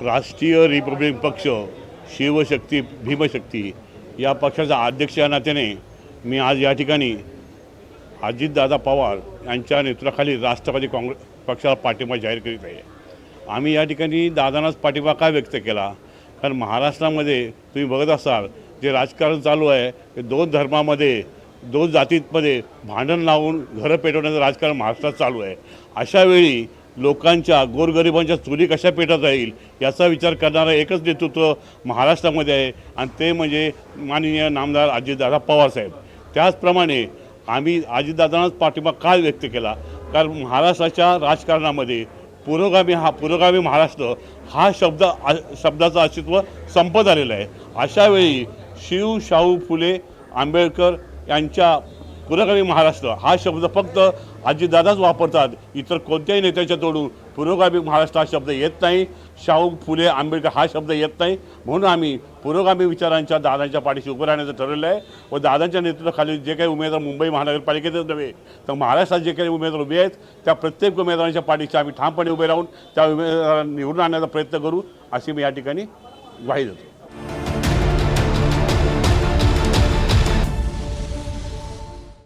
राष्ट्रीय रिपब्लिकन पक्ष, शिवशक्ती, भीमशक्ती या पक्षाचा अध्यक्ष या नात्याने मी आज या ठिकाणी अजितदादा पवार यांच्या नेतृत्वाखाली राष्ट्रवादी काँग्रेस पक्षाला पाठिंबा जाहीर करीत आहे। आम्ही या ठिकाणी दादांनाच पाठिंबा का व्यक्त केला, कारण महाराष्ट्रामध्ये तुम्ही बघत असाल जे राजकारण चालू आहे ते दोन धर्मामध्ये, दोन जातींमध्ये भांडण लावून घरं पेटवण्याचं राजकारण महाराष्ट्रात चालू आहे। अशा वेळी लोकांच्या, गोरगरिबांच्या चुली कशा पेटवता येईल याचा विचार करणारं एकच नेतृत्व महाराष्ट्रामध्ये आहे आणि ते म्हणजे माननीय नामदार अजितदादा पवारसाहेब। त्याचप्रमाणे आम्ही अजितदादांनाच पाठिंबा का व्यक्त केला, कारण महाराष्ट्राच्या राजकारणामध्ये पुरोगामी महाराष्ट्र हा शब्दाचं अस्तित्व संपत आलेलं आहे। अशा वेळी शिव, शाहू फुले, आंबेडकर यांच्या पुरोगामी महाराष्ट्र हा शब्द फक्त अजितदादाच वापरतात। इतर कोणत्याही नेत्याच्या तोडून पुरोगामी महाराष्ट्र हा शब्द येत नाही, शाहू फुले आंबेडकर हा शब्द येत नाही। म्हणून आम्ही पुरोगामी विचारांच्या दादांच्या पाठीशी उभं राहण्याचं ठरवलं आहे व दादांच्या नेतृत्वाखाली जे काही उमेदवार मुंबई महानगरपालिकेतच नव्हे तर महाराष्ट्रात जे काही उमेदवार उभे आहेत त्या प्रत्येक उमेदवारांच्या पाठीशी आम्ही ठामपणे उभे राहून त्या उमेदवारांना निवडून आणण्याचा प्रयत्न करू, अशी मी या ठिकाणी ग्वाही देतो।